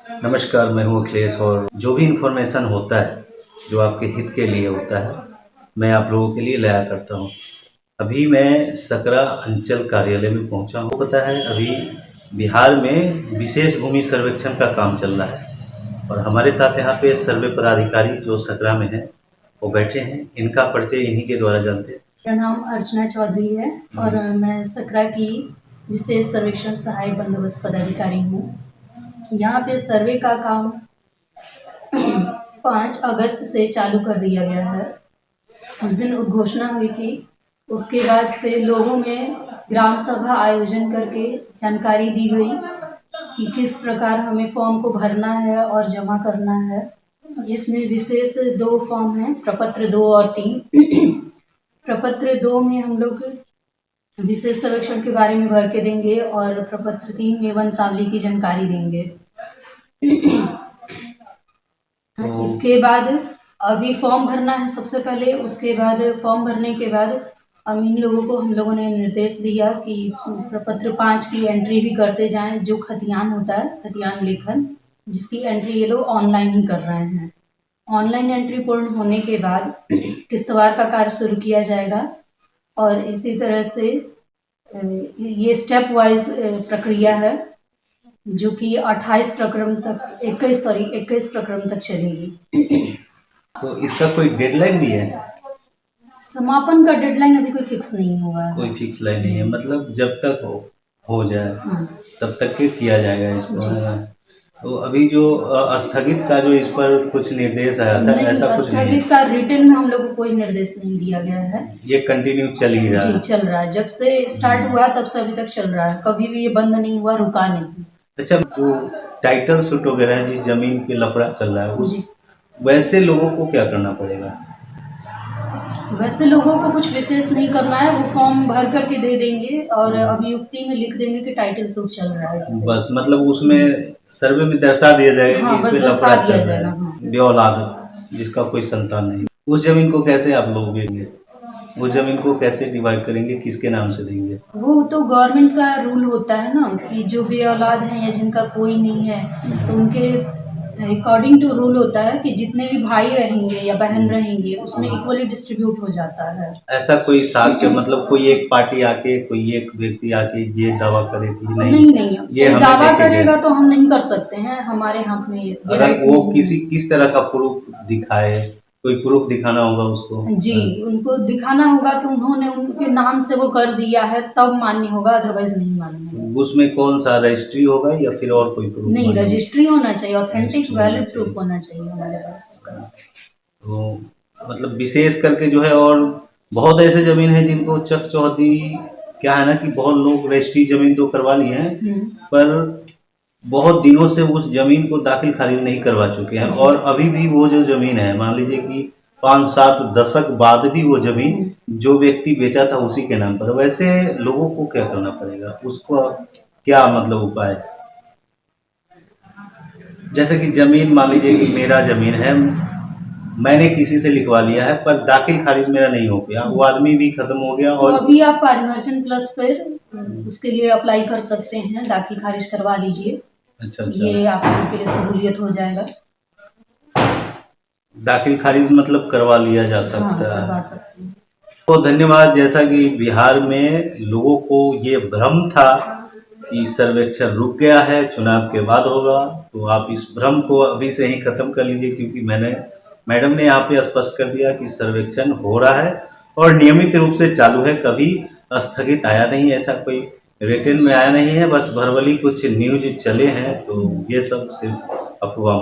नमस्कार, मैं हूँ अखिलेश और जो भी इन्फॉर्मेशन होता है, जो आपके हित के लिए होता है, मैं आप लोगों के लिए लाया करता हूँ। अभी मैं सकरा अंचल कार्यालय में पहुँचा हूँ। पता है अभी बिहार में विशेष भूमि सर्वेक्षण का काम चल रहा है और हमारे साथ यहाँ पे सर्वे पदाधिकारी जो सकरा में हैं, वो बैठे हैं। इनका परिचय इन्हीं के द्वारा जानते हैं। मेरा नाम अर्चना चौधरी है और मैं सकरा की विशेष सर्वेक्षण सहायक बंदोबस्त पदाधिकारी हूँ। यहाँ पे सर्वे का काम 5 अगस्त से चालू कर दिया गया है। उस दिन उद्घोषणा हुई थी। उसके बाद से लोगों में ग्राम सभा आयोजन करके जानकारी दी गई कि किस प्रकार हमें फॉर्म को भरना है और जमा करना है। इसमें विशेष 2 फॉर्म हैं, प्रपत्र 2 और 3। प्रपत्र 2 में हम लोग विशेष सर्वेक्षण के बारे में भर के देंगे और प्रपत्र 3 में वंशावली की जानकारी देंगे। इसके बाद अभी फॉर्म भरना है सबसे पहले। उसके बाद फॉर्म भरने के बाद हम लोगों ने निर्देश दिया कि प्रपत्र 5 की एंट्री भी करते जाएं, जो खतियान होता है, खतियान लेखन, जिसकी एंट्री ये लोग ऑनलाइन ही कर रहे हैं। ऑनलाइन एंट्री पूर्ण होने के बाद किस्तवार का कार्य शुरू किया जाएगा और इसी तरह से ये स्टेप वाइज प्रक्रिया है, जो कि 21 प्रक्रम तक चलेगी। तो इसका कोई डेडलाइन भी है? समापन का डेडलाइन अभी कोई फिक्स नहीं हुआ है। कोई फिक्स लाइन नहीं है, मतलब जब तक हो जाए तब तक के किया जाएगा इसको। तो अभी जो स्थगित का जो इस पर कुछ निर्देश आया था, ऐसा कुछ नहीं? स्थगित का रिटर्न में हम लोग को कोई निर्देश नहीं दिया गया है। ये कंटिन्यू चल ही रहा है? जी, चल रहा है। जब से स्टार्ट हुआ तब से अभी तक चल रहा है, कभी भी ये बंद नहीं हुआ, रुका नहीं। अच्छा, जो टाइटल सूट वगैरह है, जिस जमीन पे लफड़ा चल रहा है, उस वैसे लोगों को क्या करना पड़ेगा? वैसे लोगों को कुछ विशेष नहीं करना है, वो फॉर्म भर करके दे देंगे और अभियुक्ति में लिख देंगे कि टाइटल सूट चल रहा है इसमें। बस मतलब उसमें सर्वे में दर्शा दिया जाएगा कि इसमें लफड़ा चल रहा है, बेऔलाद, जिसका कोई संतान नहीं। उस जमीन को कैसे आप लोग देंगे? उस जमीन को कैसे डिवाइड करेंगे, किसके नाम से देंगे? वो तो गवर्नमेंट का रूल होता है ना कि जो बेऔलाद हैं या जिनका कोई नहीं है, तो उनके अकॉर्डिंग टू रूल होता है कि जितने भी भाई रहेंगे या बहन रहेंगे उसमें इक्वली डिस्ट्रीब्यूट हो जाता है। ऐसा कोई साक्ष्य, मतलब कोई एक पार्टी आके, कोई एक व्यक्ति आके ये दावा करे कि नहीं, ये दावा करेगा तो हम नहीं कर सकते हैं, हमारे हाथ में। अगर वो किस तरह का प्रूफ दिखाए, कोई प्रूफ दिखाना होगा उसको? जी, उनको दिखाना होगा कि उन्होंने उनके नाम से वो कर दिया है, तब मान्य होगा, अदरवाइज नहीं मान्य होगा। उसमें कौन सा रजिस्ट्री होगा या फिर और कोई प्रूफ? नहीं, रजिस्ट्री होना चाहिए, ऑथेंटिक वैलिड प्रूफ होना चाहिए हमारे पास उसका। तो मतलब विशेष करके जो है, और बहुत ऐसे जमीन है जिनको चक चौहद्दी, क्या है ना कि बहुत लोग रजिस्ट्री जमीन तो करवा लिए हैं, पर बहुत दिनों से उस जमीन को दाखिल खारिज नहीं करवा चुके हैं और अभी भी वो जो जमीन है, मान लीजिए कि 5-7 दशक बाद भी वो जमीन जो व्यक्ति बेचा था उसी के नाम पर। वैसे लोगों को क्या करना पड़ेगा, उसको क्या मतलब उपाय? जैसे कि जमीन, मान लीजिए कि मेरा जमीन है, मैंने किसी से लिखवा लिया है, पर दाखिल खारिज मेरा नहीं हो गया, वो आदमी भी खत्म हो गया। और तो अभी आप परिमार्जन प्लस पर उसके लिए अप्लाई कर सकते हैं, दाखिल खारिज करवा लीजिए। अच्छा, ये आपके लिए सहूलियत हो जाएगा। दाखिल खारिज मतलब करवा लिया जा सकता है? करवा सकते हैं। तो धन्यवाद। जैसा कि बिहार में लोगों को ये भ्रम था कि सर्वेक्षण रुक गया है, चुनाव के बाद होगा, तो आप इस भ्रम को अभी से ही खत्म कर लीजिए, क्योंकि मैडम ने यहाँ पे स्पष्ट कर दिया कि सर्वेक्षण हो रहा है और नियमित रूप से चालू है, कभी स्थगित आया नहीं, ऐसा कोई रिटर्न में आया नहीं है। बस भरवली कुछ न्यूज चले हैं, तो ये सब सिर्फ अफवाह।